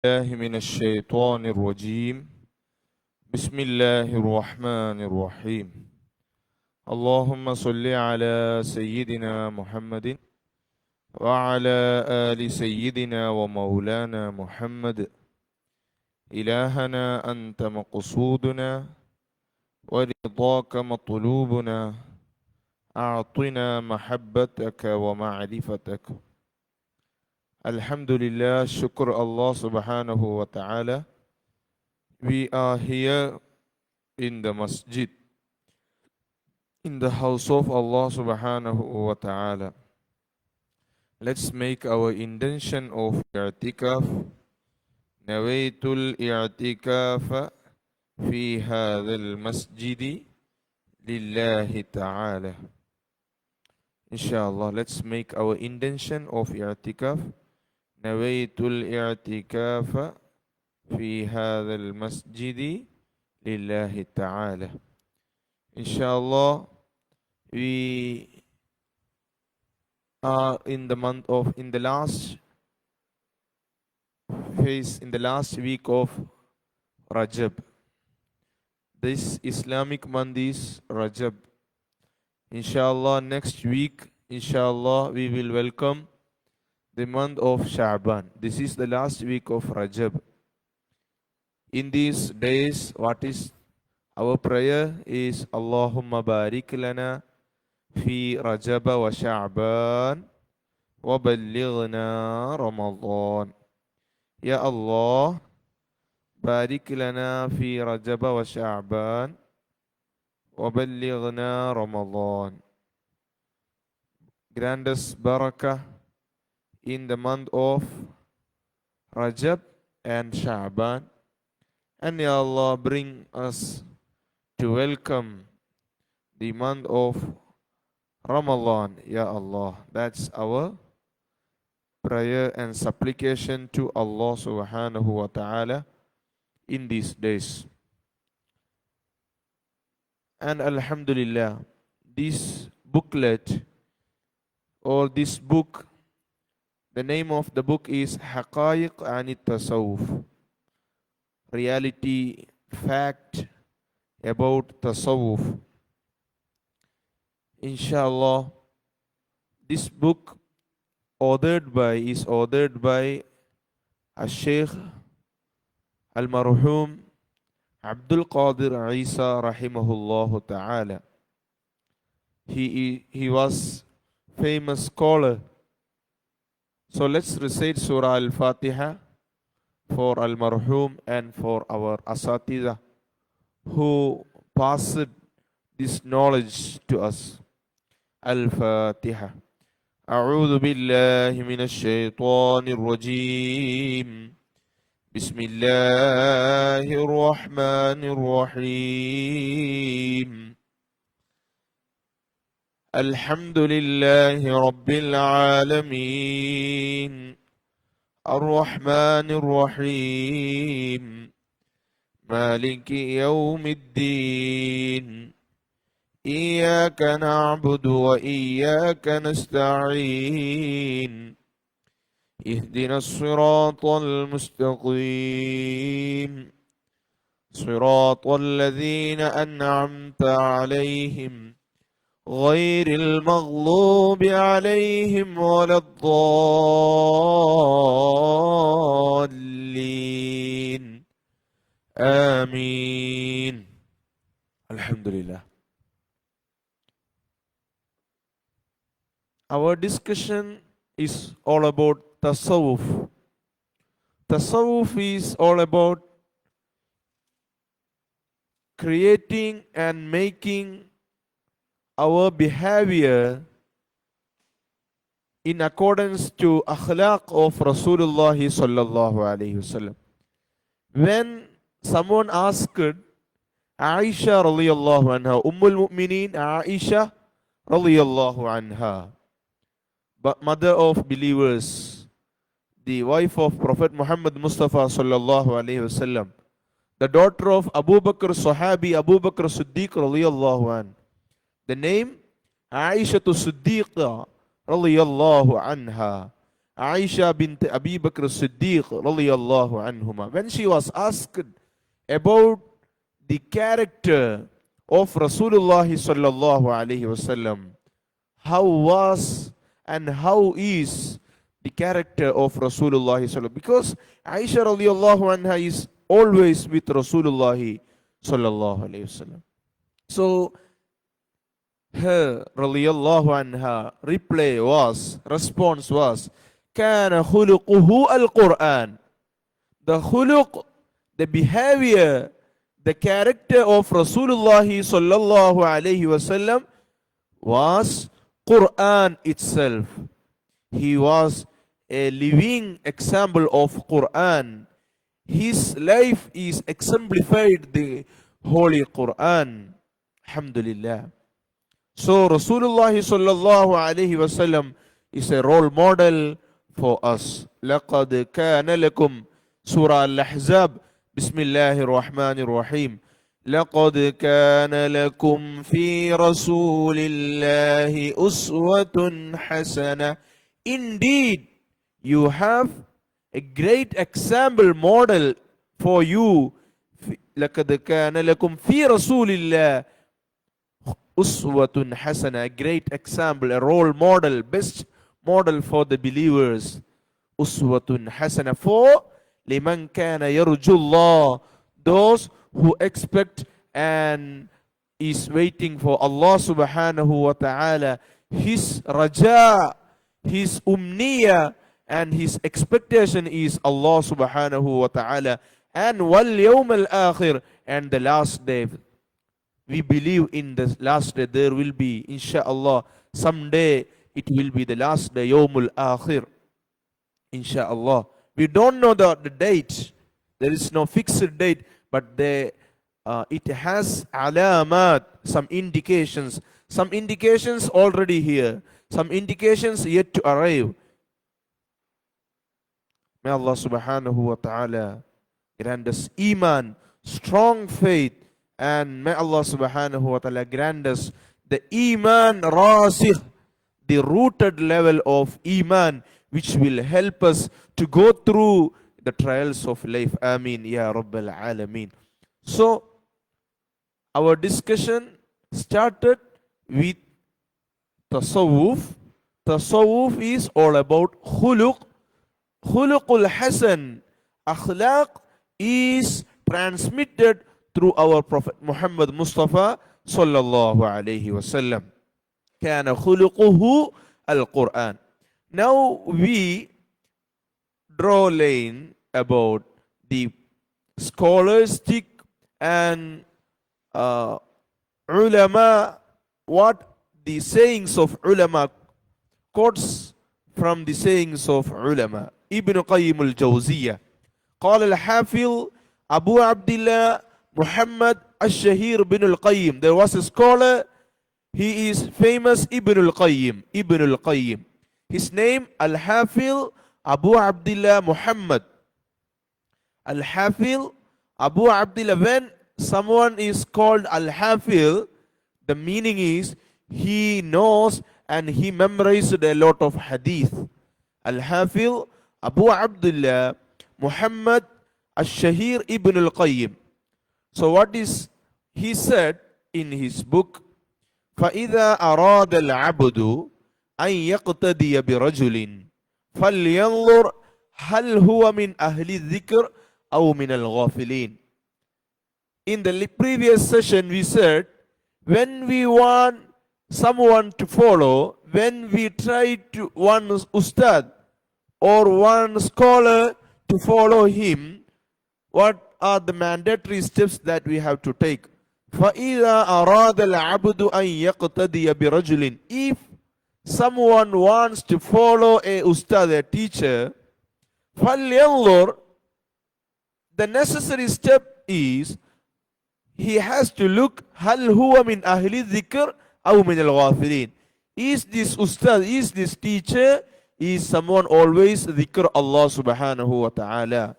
الله من الشيطان الرجيم. بسم الله الرحمن الرحيم. اللهم صل على سيدنا محمد وعلى آل سيدنا ومولانا محمد. إلهنا أنت مقصودنا ورضاك مطلوبنا، أعطنا محبتك ومعرفتك. Alhamdulillah, shukr Allah subhanahu wa ta'ala. We are here in the masjid, in the house of Allah subhanahu wa ta'ala. Let's make our intention of i'tikaf. Nawaitul i'tikaf fi hadhal masjidi lillahi ta'ala. Inshallah, let's make our intention of i'tikaf. Nawaitul i'tikaf fi hadhal masjidi lillahi ta'ala. Inshallah, we are in the last week of Rajab. This Islamic month is Rajab. Inshallah, next week, inshallah, we will welcome the month of Sha'ban. This is the last week of Rajab. In these days, what is our prayer is Allahumma barik lana fi Rajab wa Sha'ban wa ballighna Ramadan. Ya Allah, barik lana fi Rajab wa Sha'ban wa ballighna Ramadan. Grant us barakah in the month of Rajab and Sha'ban. And Ya Allah, bring us to welcome the month of Ramadan, Ya Allah. That's our prayer and supplication to Allah subhanahu wa ta'ala in these days. And Alhamdulillah, this booklet or this book, the name of the book is Haqa'iq Anit Tasawwuf. Reality, fact about Tasawwuf. Inshallah, this book is authored by Al-Sheikh Al-Marhum Abdul Qadir Isa rahimahullah ta'ala. He was famous scholar. So let's recite Surah Al-Fatiha for Al-Marhum and for our Asatidah who passed this knowledge to us. Al-Fatiha. أعوذ بالله من الشيطان الرجيم. بسم الله الرحمن الرحيم. الحمد لله رب العالمين الرحمن الرحيم مالك يوم الدين إياك نعبد وإياك نستعين اهدنا الصراط المستقيم صراط الذين أنعمت عليهم غير المغضوب عليهم ولا الضالين آمين. Alhamdulillah. Our discussion is all about Tasawwuf. Tasawwuf is all about creating and making our behavior in accordance to akhlaq of Rasulullah sallallahu alaihi wasallam. When someone asked Aisha radiyallahu anha, Ummul Mu'mineen Aisha radiyallahu anha, but mother of believers, the wife of Prophet Muhammad Mustafa sallallahu alaihi wasallam, the daughter of Abu Bakr Sahabi Abu Bakr Siddiq radiyallahu anhu. The name Aisha Siddiqa radiyallahu anha. Aisha bint Abi Bakr Siddiq radiyallahu anhuma, when she was asked about the character of Rasulullah sallallahu alaihi wasallam, how was and how is the character of Rasulullah sallallahu, because Aisha radiyallahu anha is always with Rasulullah sallallahu alaihi wasallam. So her radiyallahu anha response was, kana khuluquhu al-Quran. The khuluq, the behavior, the character of Rasulullah sallallahu alaihi wasallam was Quran itself. He was a living example of Quran. His life is exemplified the Holy Quran. Alhamdulillah. So Rasulullah sallallahu alaihi wasallam is a role model for us. لَقَدْ كَانَ لَكُمْ Surah Al-Ahzab. Bismillahir Rahmanir Rahim. لَقَدْ كَانَ لَكُمْ فِي رَسُولِ اللَّهِ أُسْوَةٌ حَسَنَةٌ. Indeed, you have a great example model for you. لَقَدْ كَانَ لَكُمْ فِي رَسُولِ اللَّهِ Uswatun Hasana, a great example, a role model, best model for the believers. Uswatun Hasana for liman kana yarjullah, those who expect and is waiting for Allah subhanahu wa ta'ala, his raja, his umniya, and his expectation is Allah subhanahu wa ta'ala, and wal yawm al-akhir, and the last day. We believe in the last day there will be, insha'Allah, someday it will be the last day, Yawmul Akhir, insha'Allah. We don't know the date. There is no fixed date, but it has alamat, some indications. Some indications already here. Some indications yet to arrive. May Allah subhanahu wa ta'ala grant us iman, strong faith, and may Allah subhanahu wa ta'ala grant us the iman rasikh, the rooted level of iman, which will help us to go through the trials of life. Ameen ya Rabbal Alameen. So, our discussion started with tasawwuf. Tasawwuf is all about khuluq. Khuluqul Hasan. Akhlaq is transmitted through our Prophet Muhammad Mustafa sallallahu alayhi wasallam. Kana khuluquhu al-Quran. Now we draw line about the scholastic and ulama, what the sayings of ulama, quotes from the sayings of ulama. Ibn Qayyim al-Jawziyah. قال الحافظ أبو عبد الله Muhammad al-Shahir bin al-Qayyim. There was a scholar, he is famous, Ibn al-Qayyim. Ibn al-Qayyim. His name Al-Hafil Abu Abdullah Muhammad. Al-Hafil Abu Abdullah. When someone is called Al-Hafil, the meaning is he knows and he memorized a lot of hadith. Al-Hafil Abu Abdullah Muhammad al-Shahir ibn al-Qayyim. So what is he said in his book? فَإِذَا أَرَادَ الْعَبْدُ أَنْ يَقْتَدِيَ بِرَجُلٍ فَلْيَنْظُرْ هَلْ هُوَ مِنْ أَهْلِ الذِّكْرِ أَوْ مِنَ الْغَافِلِينَ. In the previous session we said, when we want someone to follow, when we try to one ustad or one scholar to follow him, what are the mandatory steps that we have to take? فَإِذَا أَرَادَ الْعَبْدُ أَنْ يَقْتَدِيَ بِرَجُلٍ. If someone wants to follow a ustad, a teacher, فَلْيَنْظُرْ, the necessary step is he has to look هَلْ هُوَ مِنْ أَهْلِ الذِّكْرِ أَوْ مِنَ الْغَافِلِينَ. Is this ustad, is this teacher, is someone always dhikr Allah subhanahu wa ta'ala,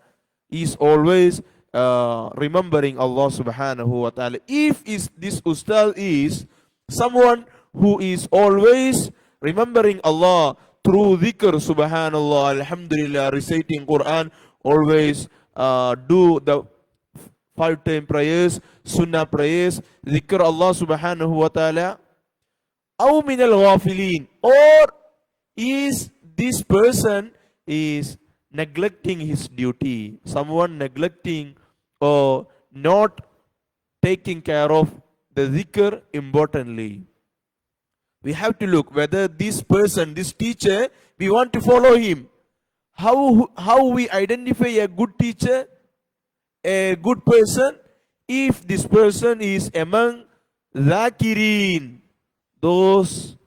is always remembering Allah subhanahu wa ta'ala. If this ustad is someone who is always remembering Allah through dhikr, subhanallah, alhamdulillah, reciting Quran, always do the 5 time prayers, sunnah prayers, dhikr Allah subhanahu wa ta'ala, aw min al-ghafilin, or is this person is neglecting his duty, someone neglecting or not taking care of the dhikr importantly. We have to look whether this person, this teacher, we want to follow him. How we identify a good teacher, a good person? If this person is among dhakirin, those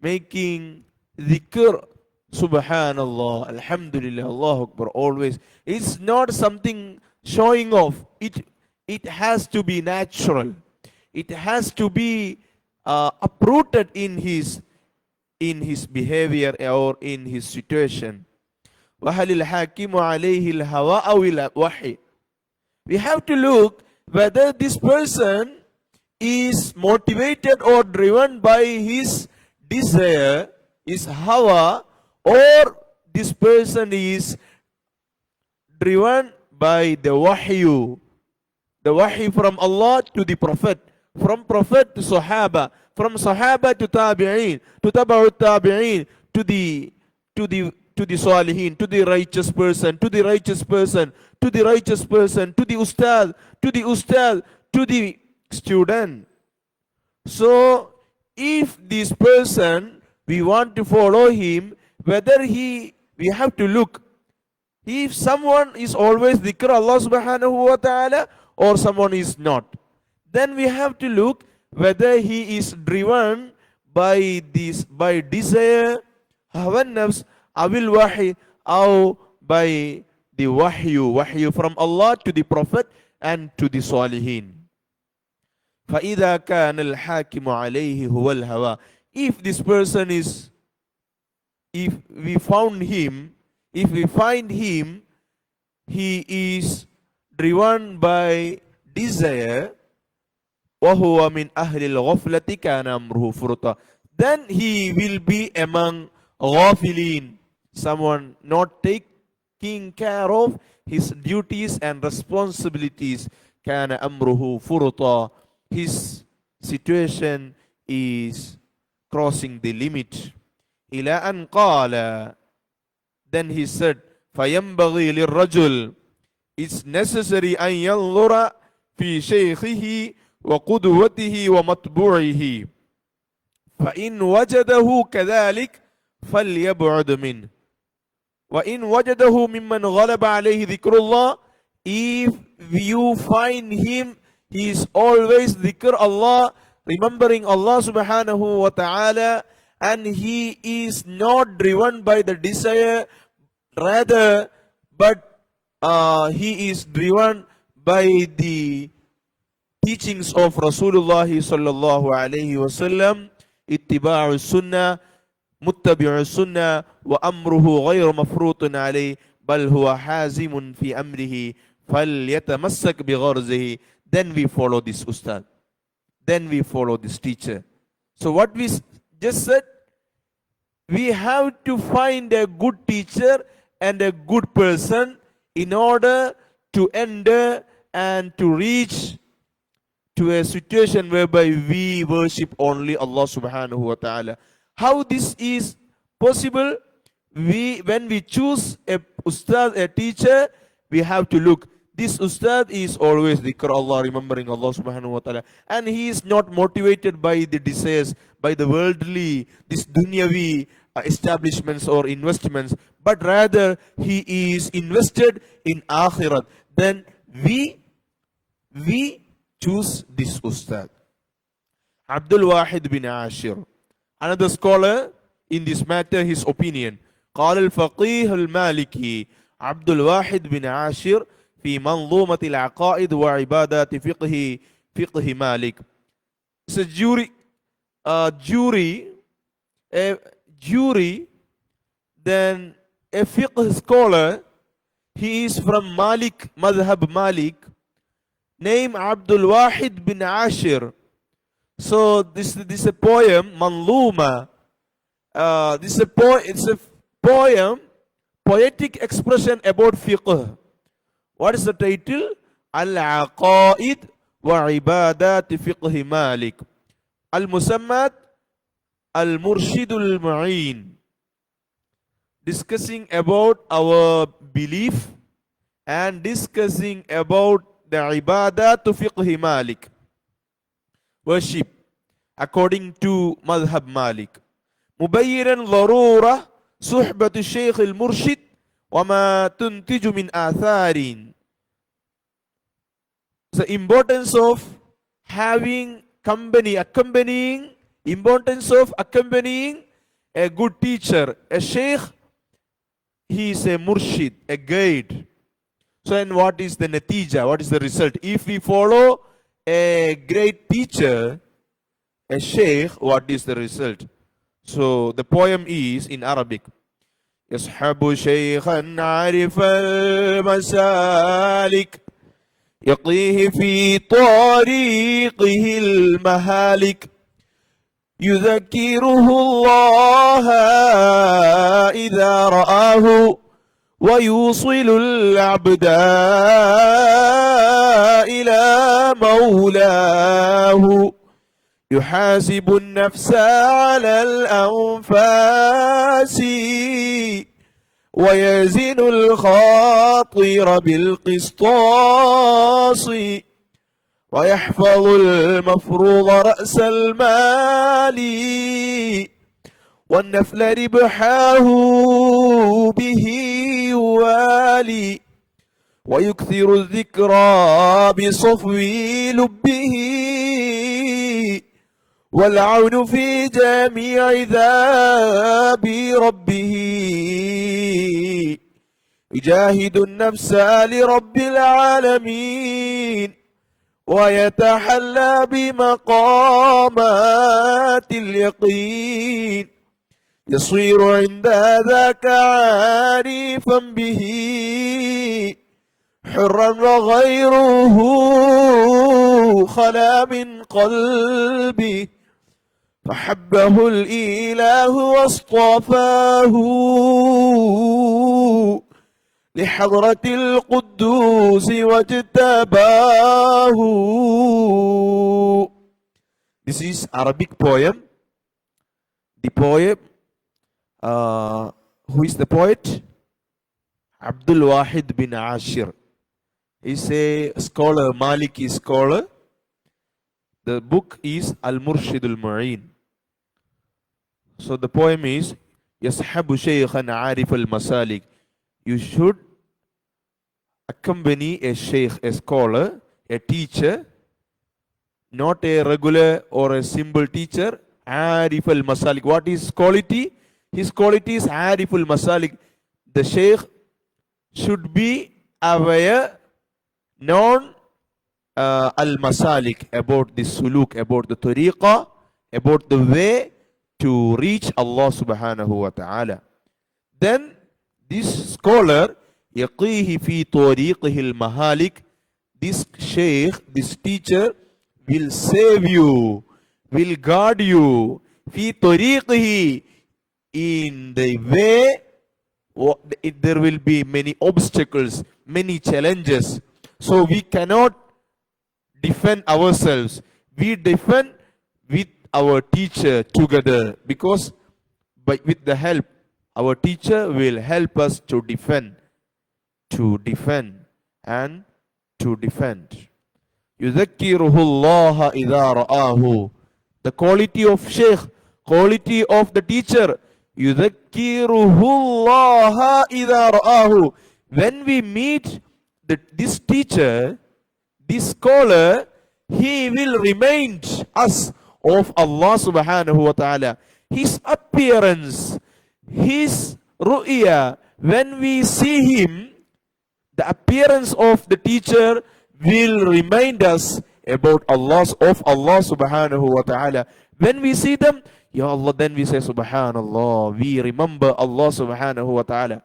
making dhikr, subhanallah, alhamdulillah, Allahu Akbar, always. It's not something showing off. It has to be natural. It has to be uprooted in his behavior or in his situation. وَهَلِ الْحَاكِمُ عَلَيْهِ الْهَوَىٰ أَوِ الْوَحْيِ. We have to look whether this person is motivated or driven by his desire, his hawa, or this person is driven by the wahyu from Allah to the Prophet, from Prophet to Sahaba, from Sahaba to Tabi'een, to Taba'ut Tabi'een, to the Salihin, to the righteous person, to the righteous person, to the righteous person, to the Ustad, to the student. So, if this person, we want to follow him, whether we have to look, if someone is always dhikr Allah subhanahu wa ta'ala, or someone is not, then we have to look whether he is driven by desire, hawa nafs, awil wahi, or by the wahyu from Allah to the Prophet and to the Salihin. فَإِذَا كَانَ الْحَاكِمُ عَلَيْهِ هُوَ الْهَوَىٰ. If this person is, if we find him, he is driven by desire, وَهُوَ مِنْ أَهْلِ الْغَفْلَةِ كَانَ أَمْرُهُ فُرُطًا. Then he will be among ghafilin, someone not taking care of his duties and responsibilities. كَانَ أَمْرُهُ فُرُطًا. His situation is crossing the limit. إِلَىٰ أَنْ قَالَ. Then he said, فَيَنْبَغِي لِلرَّجُلِ. It's necessary أن ينظر في شيخه وقدوته ومتبوعه فإن وجده كذلك فليبعد منه وإن وجده ممن غلب عليه ذكر الله. If you find him, he is always dhikr Allah, remembering Allah subhanahu wa ta'ala, and he is not driven by the desire, rather, but he is driven by the teachings of Rasulullah sallallahu alayhi wa sallam, ittiba'u sunnah, muttabi'u sunnah, wa amruhu ghayru mafrutun alayhi, bal huwa hazimun fi amrihi, falyatamassak bi gharzihi. Then we follow this ustad. Then we follow this teacher. So what we just said, we have to find a good teacher and a good person in order to enter and to reach to a situation whereby we worship only Allah subhanahu wa ta'ala. How this is possible? When we choose a ustad, a teacher, we have to look. This ustad is always dhikr Allah, remembering Allah subhanahu wa ta'ala. And he is not motivated by the desires, by the worldly, this dunyavi establishments or investments, but rather he is invested in akhirat. Then we choose this ustad. Abdul Wahid bin Ashir, another scholar in this matter, his opinion. قال الفقيه المالكي عبد الواحد بن عاشر في منظومة العقائد وعبادات فقه مالك. It's a jury, then a fiqh scholar. He is from Malik, Madhab Malik, named Abdul Wahid bin Ashir. So this is a poem, Manluma, This is it's a poem, poetic expression about fiqh. What is the title? Al-Aqaid wa Ibadat Fiqh Malik. Al-Musammat Al-Murshidul Mu'in. Discussing about our belief and discussing about the Ibadat Fiqh Malik. Worship according to Madhab Malik. مبينا ضرورة صحبة الشيخ المرشد وما تنتج من آثار. The importance of having company, importance of accompanying a good teacher. A sheikh, he is a murshid, a guide. So, and what is the natija? What is the result? If we follow a great teacher, a sheikh, what is the result? So, the poem is in Arabic. يصحب شيخا عارف المسالك يقيه في طريقه المهالك يذكره الله إذا رآه ويوصل العبد إلى مولاه يحاسب النفس على الأنفاس ويزن الخاطر بالقسطاس ويحفظ المفروض رأس المال والنفل ربحاه به يوالي ويكثر الذكرى بصفو لبه والعون في جميع ذاب ربه يجاهد النفس لرب العالمين ويتحلى بمقامات اليقين يصير عند ذاك عارفا به حرا وغيره خلا من قلبه فحبه الإله واصطفاه لحضرة القدوس واجتباه. This is Arabic poem. The poem, who is the poet? Abdul Wahid bin Ashir. He's a scholar, Maliki scholar. The book is Al-Murshid al-Mu'in. So the poem is يصحب شيخا عارف المسالك. You should accompany a sheikh, a scholar, a teacher, not a regular or a simple teacher. Arif al-Masalik. What is quality? His quality is Arif al-Masalik. The sheikh should be aware, known al-Masalik, about the suluk, about the tariqah, about the way to reach Allah subhanahu wa ta'ala. Then this scholar, yaqihi fi tariqihi al-mahalik, this sheikh, this teacher will save you, will guard you, fi tariqihi, in the way. There will be many obstacles, many challenges. So we cannot defend ourselves. We defend with our teacher together, because with the help, our teacher will help us to defend and to defend. يذكره الله إذا رآه. The quality of sheikh, quality of the teacher. يذكره الله إذا رآه. When we meet this teacher, this scholar, he will remind us of Allah subhanahu wa ta'ala. His appearance, his ru'ya, when we see him, the appearance of the teacher will remind us about Allah subhanahu wa ta'ala. When we see them, Ya Allah, then we say Subhanallah. We remember Allah subhanahu wa ta'ala.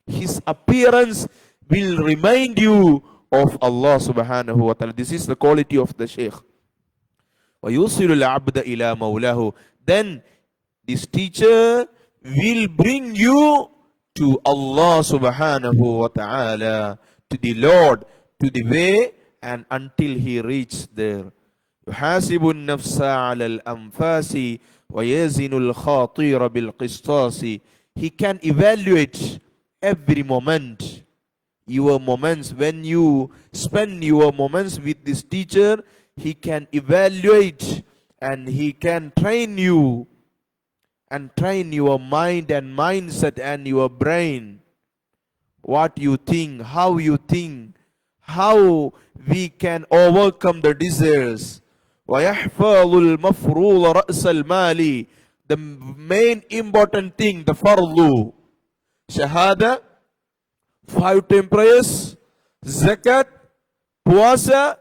His appearance will remind you of Allah subhanahu wa ta'ala. This is the quality of the Shaykh. وَيُوصِلُ الْعَبْدَ إِلَى مَوْلَهُ. Then This teacher will bring you to Allah subhanahu wa ta'ala, to the Lord, to the way, and until he reaches there. يحاسب النفس على الأنفاس ويزن الخاطير بالقسطاس. He can evaluate every moment. Your moments, when you spend your moments with this teacher, he can evaluate and he can train you and train your mind and mindset and your brain. What you think, how we can overcome the desires. وَيَحْفَظُ الْمَفْرُوضَ رَأْسَ الْمَالِ. The main important thing, the fardu, shahada, 5 time prayers, zakat, puasa,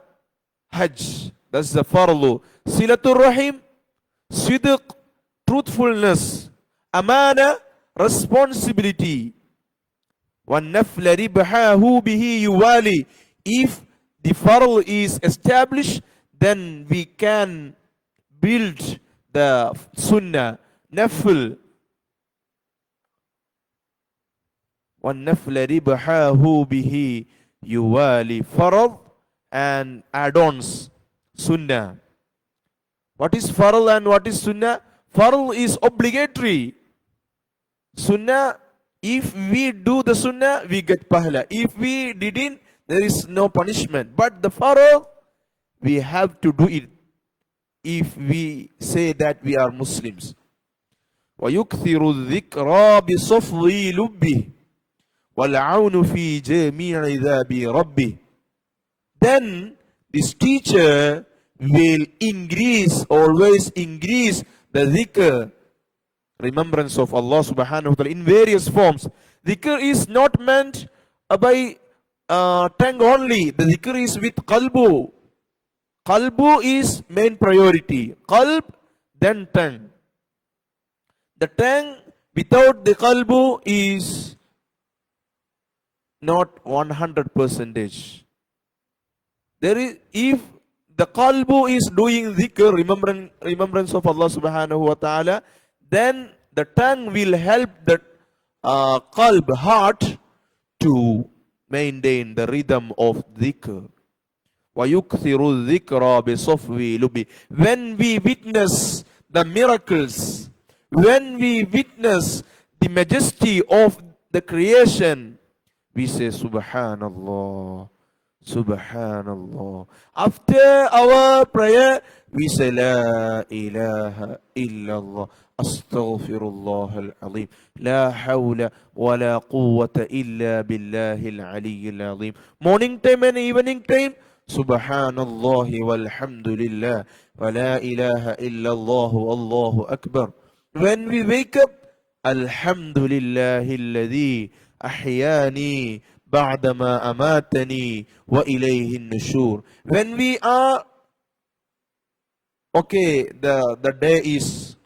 hajj. That's the fardu. Silatul rahim, sidq, truthfulness, amana, responsibility. وَالنَّفْلَ رِبْحَاهُ بِهِ يُوَالِي. If the farl is established, then we can build the sunnah, nafl. وَالنَّفْلَ رِبْحَاهُ بِهِ يُوَالِي. Farl and add-ons, sunnah. What is farl and what is sunnah? Farl is obligatory. Sunnah, if we do the sunnah, we get pahla. If we didn't, there is no punishment. But the farl, we have to do it if we say that we are Muslims. وَيُكْثِرُ الذِّكْرَى بِصَفْوِ لُبِّهِ وَالْعَوْنُ فِي جَمِيعِ ذَابِ رَبِّهِ. Then this teacher will always increase the dhikr, remembrance of Allah subhanahu wa ta'ala in various forms. Dhikr is not meant by tongue only. The dhikr is with qalbu. Qalbu is main priority. Qalb, then tongue. The tongue without the qalbu is not 100%. There is, if the qalbu is doing dhikr, remembrance of Allah subhanahu wa ta'ala, then the tongue will help the qalb, heart, to maintain the rhythm of dhikr. وَيُكْثِرُ الذِّكْرَى بِصَفْوِ لُبِّهِ. When we witness the miracles, when we witness the majesty of the creation, we say Subhanallah, Subhanallah. After our prayer, we say La ilaha illallah, Astaghfirullah al-Azim, La hawla wa la quwwata illa billahi al-Aliyyil Azim. Morning time and evening time, Subhanallah walhamdulillah wa la ilaha illallah wallahu akbar. When we wake up, Alhamdulillahi alladhi ahyani ba'dama amatani wa ilayhi nushur. When we are the day is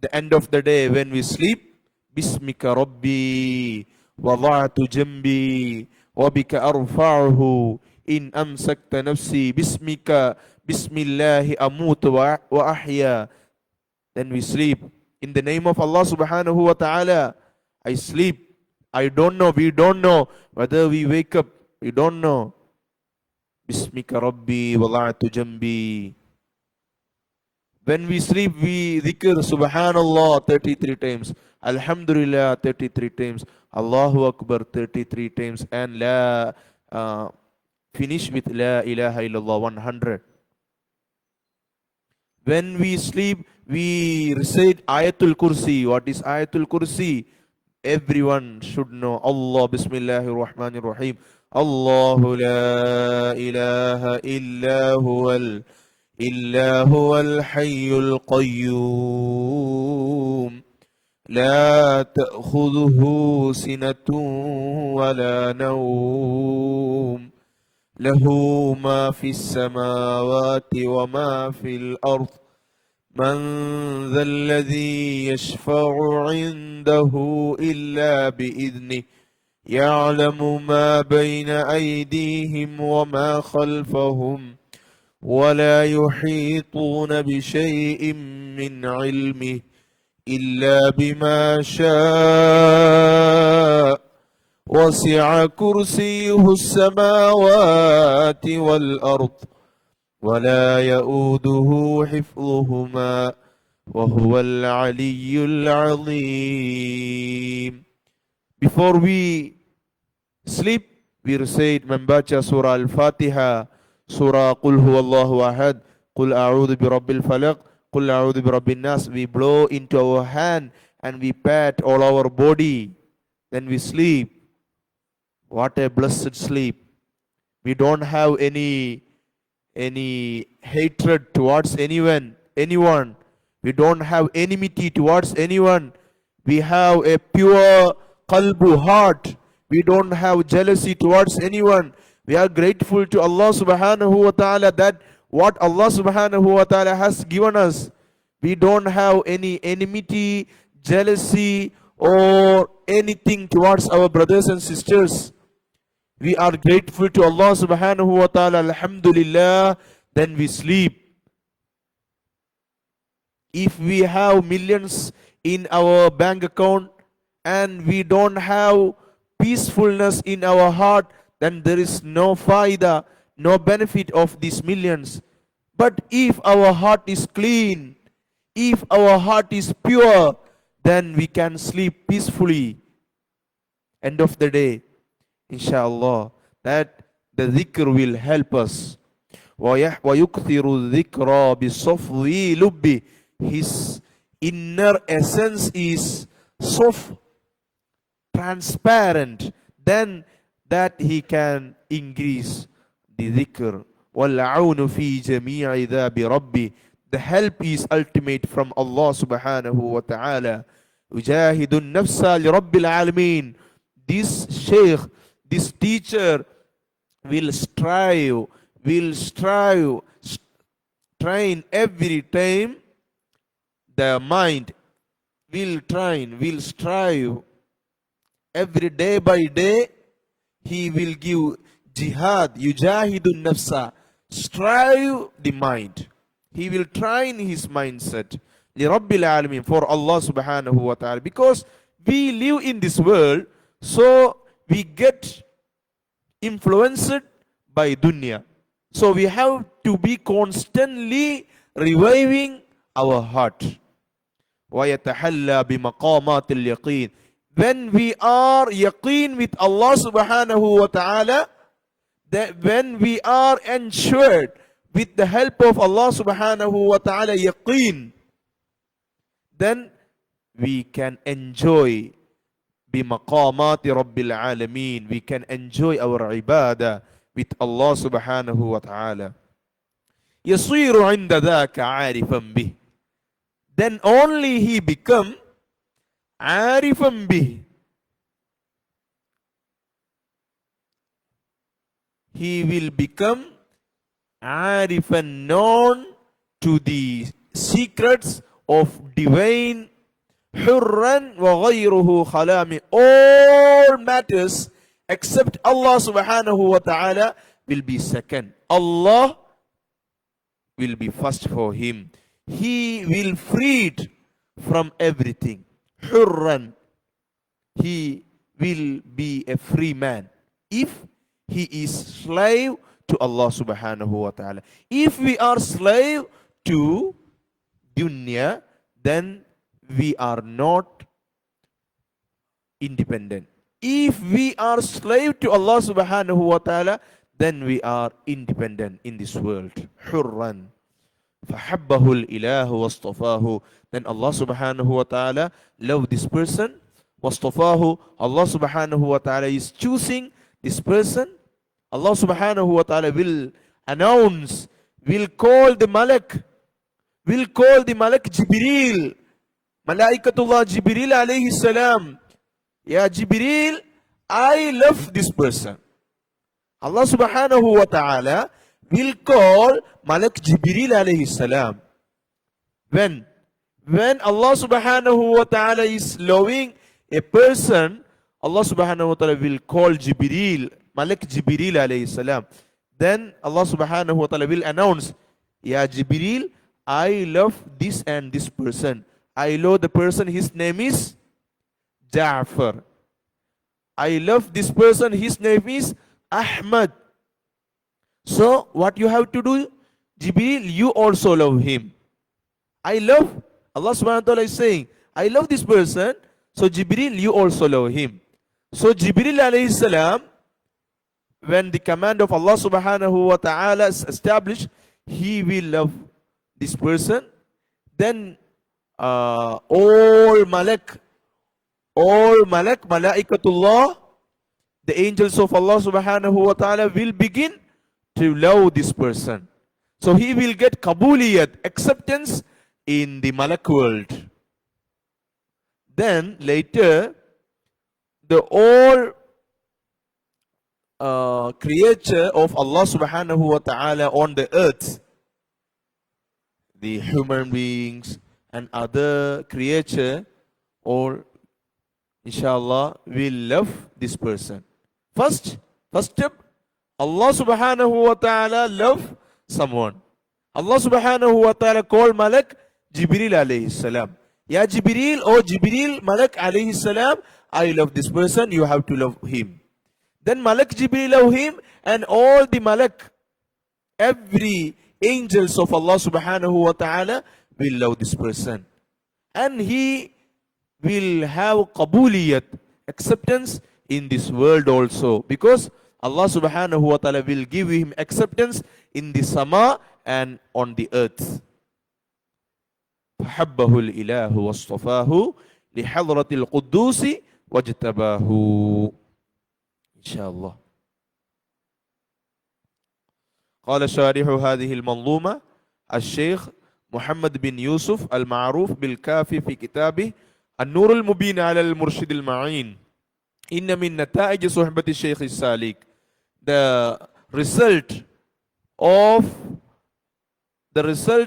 the end of the day, when we sleep, Bismika Rabbi wada'tu jambi wa bika arfa'uhu in amsakta nafsi bismika bismillahi amutu wa ahya. Then we sleep in the name of Allah subhanahu wa ta'ala. I sleep. I don't know, we don't know whether we wake up, we don't know. Bismika Rabbi wada'tu jambi. When we sleep, we dhikr Subhanallah 33 times, Alhamdulillah 33 times, Allahu Akbar 33 times, and finish with La ilaha illallah 100. When we sleep, we recite Ayatul Kursi. What is Ayatul Kursi? Everyone should know. Allah, Bismillahir Rahmanir Rahim. Allahu la ilaha illa huwal hayyul qayyum. La ta'khudhuhu sinatun wa la nawm. له ما في السماوات وما في الأرض من ذا الذي يشفع عنده إلا بإذنه يعلم ما بين أيديهم وما خلفهم ولا يحيطون بشيء من علمه إلا بما شاء وسع كرسيه السماوات والأرض ولا يؤوده حفظهما وهو العلي العظيم. Before we sleep, we recite Membaca Surah Al-Fatiha, Surah Qul Huwallahu Ahad, Qul A'udhu bi Rabbil Falaq, Qul A'udhu bi Rabbin Nas. We blow into our hand and we pat all our body. Then we sleep. What a blessed sleep. We don't have any hatred towards anyone. We don't have enmity towards anyone. We have a pure qalbu heart. We don't have jealousy towards anyone. We are grateful to Allah subhanahu wa ta'ala that what Allah subhanahu wa ta'ala has given us. We don't have any enmity, jealousy, or anything towards our brothers and sisters. We are grateful to Allah subhanahu wa ta'ala, alhamdulillah, then we sleep. If we have millions in our bank account and we don't have peacefulness in our heart, then there is no faida, no benefit of these millions. But if our heart is clean, if our heart is pure, then we can sleep peacefully. End of the day, inshallah, that the dhikr will help us. وَيُكْثِرُ الذِّكْرَ بِصَفْوِ لُبِّ. His inner essence is soft, transparent, then that he can increase the dhikr. وَالْعَوْنُ فِي جَمِيعِ ذَا بِرَبِّ. The help is ultimate from Allah subhanahu wa ta'ala. وَجَاهِدُ النَّفْسَ لِرَبِّ الْعَالَمِينَ. This sheikh, this teacher will train every time the mind, will strive every day by day. He will give jihad, yujahidun nafsa, strive the mind. He will train his mindset li Rabbil Alamin, for Allah subhanahu wa ta'ala. Because we live in this world, so we get influenced by dunya. So we have to be constantly reviving our heart. وَيَتَحَلَّى بِمَقَامَاتِ الْيَقِينِ. When we are yaqeen with Allah subhanahu wa ta'ala, that when we are ensured with the help of Allah subhanahu wa ta'ala yaqeen, then we can enjoy بِمَقَامَاتِ رَبِّ الْعَالَمِينَ. We can enjoy our ibadah with Allah subhanahu wa ta'ala. يَصِيرُ عِنْدَ ذَاكَ عَارِفًا بِهِ. Then only he become عارفا به. He will become عارفا, known to the secrets of divine. حرا وغيره خلام. All matters except Allah subhanahu wa ta'ala will be second. Allah will be first for him. He will freed from everything. Hurran. He will be a free man if he is slave to Allah subhanahu wa ta'ala. If we are slave to dunya, then we are not independent. If we are slave to Allah subhanahu wa ta'ala, then we are independent in this world. Hurran. فَحَبَّهُ الْإِلَهُ وَاصْطَفَاهُ. Then Allah subhanahu wa ta'ala love this person. وَاصْطَفَاهُ. Allah subhanahu wa ta'ala is choosing this person. Allah subhanahu wa ta'ala will announce, will call the Malak Jibreel, Malaikatullah Jibreel alayhi salam. Ya Jibreel, I love this person. Allah subhanahu wa ta'ala will call Malak Jibreel alayhi salam. When Allah subhanahu wa ta'ala is loving a person, Allah subhanahu wa ta'ala will call Jibreel, Malak Jibreel alayhi salam. Then Allah subhanahu wa ta'ala will announce, Ya Jibreel, I love this and this person. I love the person, his name is Ja'far. I love this person, his name is Ahmad. So what you have to do? Jibril, you also love him. I love, Allah subhanahu wa ta'ala is saying, I love this person, so Jibril, you also love him. So Jibril alayhi salam, when the command of Allah subhanahu wa ta'ala is established, he will love this person. Then all malaikatullah, the angels of Allah subhanahu wa ta'ala will begin to love this person. So he will get kabuliyat, acceptance in the malak world. Then later, the all creature of Allah subhanahu wa ta'ala on the earth, the human beings and other creature, or inshallah will love this person. First step, Allah subhanahu wa ta'ala love someone. Allah subhanahu wa ta'ala call Malak Jibril alayhi salam. Ya Jibril, oh Jibril, Malak alayhi salam, I love this person, you have to love him. Then Malak Jibril love him, and all the Malak, every angels of Allah subhanahu wa ta'ala will love this person. And he will have qabuliyat, acceptance in this world also. Because Allah subhanahu wa ta'ala will give him acceptance in the sama and on the earth. فَحَبَّهُ الْإِلَهُ وَاصْطَفَاهُ لِحَضْرَةِ الْقُدُّوسِ وَاجْتَبَاهُ. Inshallah. قال شارح هذه المنظومة الشيخ محمد بن يوسف المعروف بالكافي في كتابه النور المبين على المرشد المعين إن من نتائج صحبة الشيخ السالك. The result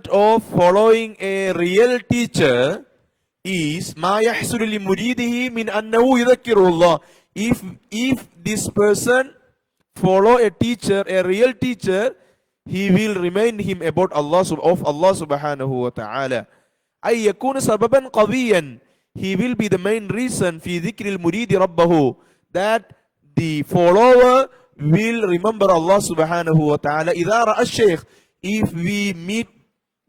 of following a real teacher is ما يحصل لمريده من أنه يذكره الله. If this person follow a teacher, a real teacher, he will remind him about Allah subhanahu wa ta'ala. أي يكون سببا قويا, he will be the main reason في ذكر المريد ربه, that the follower will remember Allah subhanahu wa ta'ala. إذا رأى الشيخ, if we meet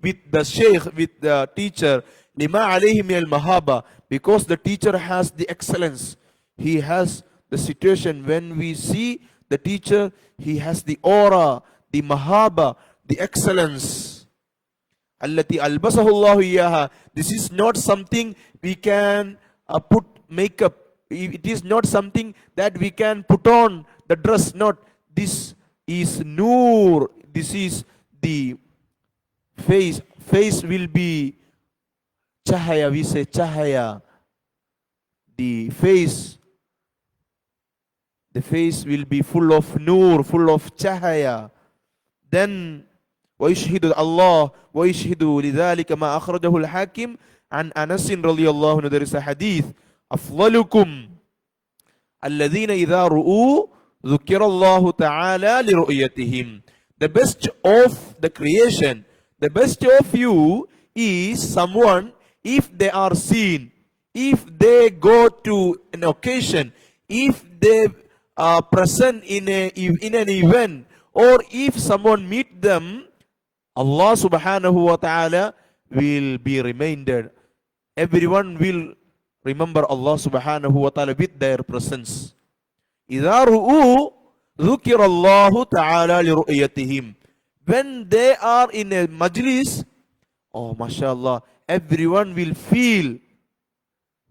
with the sheikh, with the teacher, لما عليه من المهابة, because the teacher has the excellence, he has the situation. When we see the teacher, he has the aura, the mahaba, the excellence. Allati albasahu Allah iyaha. This is not something we can put makeup. It is not something that we can put on the dress. Not. This is nur. This is the face. Face will be chahaya. We say chahaya. The face will be full of nur, full of chahaya. Then ويشهد الله ويشهد لذلك ما أخرجه الحاكم عن أنس رضي الله عنه. There is a hadith, أفضلكم الذين إذا رؤوا ذكر الله تعالى لرؤيتهم. The best of the creation, the best of you is someone, if they are seen, if they go to an occasion, if they are present in an event, or if someone meet them, Allah subhanahu wa ta'ala will be reminded. Everyone will remember Allah subhanahu wa ta'ala with their presence. إِذَا رُؤُوا ذُكِرَ اللَّهُ تَعَالَى لِرُؤْيَتِهِمْ. When they are in a majlis, oh mashallah, everyone will feel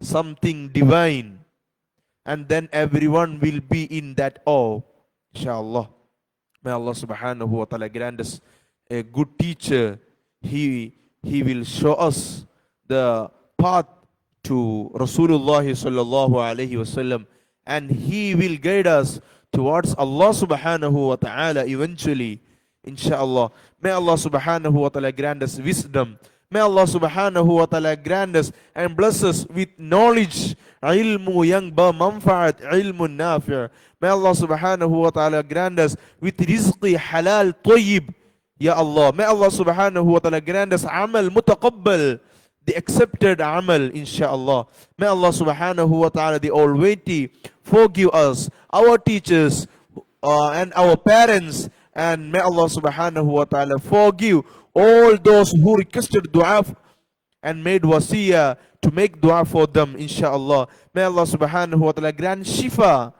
something divine. And then everyone will be in that awe. Inshallah. May Allah subhanahu wa ta'ala grant us a good teacher. He will show us the path to Rasulullah sallallahu alayhi wasallam, and he will guide us towards Allah subhanahu wa ta'ala eventually. Inshallah. May Allah subhanahu wa ta'ala grant us wisdom. May Allah subhanahu wa ta'ala grant us and bless us with knowledge, ilmu yang bermanfaat, ilmu nafi'. May Allah subhanahu wa ta'ala grant us with rizqi halal tayyib. Ya Allah. May Allah subhanahu wa ta'ala grant us amal mutaqabbal. the accepted amal, inshallah. May Allah subhanahu wa ta'ala, the Almighty, forgive us, our teachers, and our parents, and may Allah subhanahu wa ta'ala forgive all those who requested dua and made wasiyah to make dua for them, inshallah. May Allah subhanahu wa ta'ala grant shifa.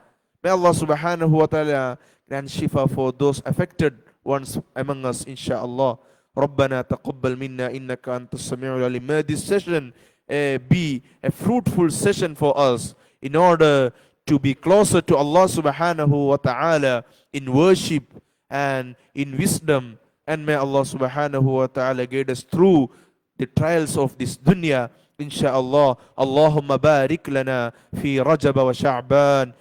May Allah subhanahu wa ta'ala grant shifa for those affected ones among us, inshallah. ربنا تقبل منا إنك أنت السميع العليم. May this session be a fruitful session for us in order to be closer to Allah subhanahu wa ta'ala in worship and in wisdom. And may Allah subhanahu wa ta'ala guide us through the trials of this dunya, inshallah. Allahumma barik lana fi Rajab wa Sha'ban.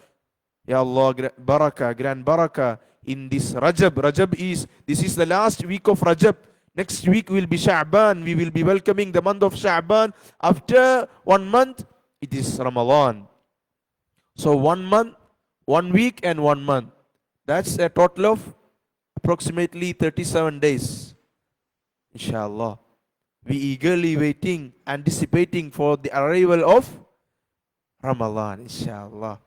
Ya Allah, barakah, grant barakah in this Rajab. This is the last week of Rajab. Next week will be Sha'ban. We will be welcoming the month of Sha'ban. After 1 month, it is Ramadan. So 1 month, 1 week and 1 month. That's a total of approximately 37 days. Inshallah. We eagerly waiting, anticipating for the arrival of Ramadan, inshallah.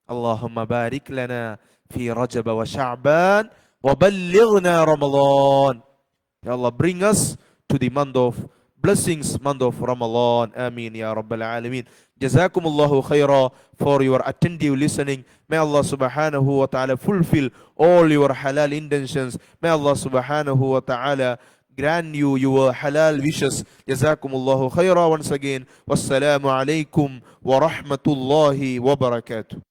Allahumma barik lana fi Rajab wa Sha'ban wa ballighna Ramadan. Ya Allah, bring us to the month of blessings, month of Ramadan. Ameen ya Rabbal Alameen. Jazakumullahu khaira for your attentive listening. May Allah subhanahu wa ta'ala fulfill all your halal intentions. May Allah subhanahu wa ta'ala grant you your halal wishes. Jazakumullahu khaira once again. Wassalamu alaikum wa rahmatullahi wa barakatuh.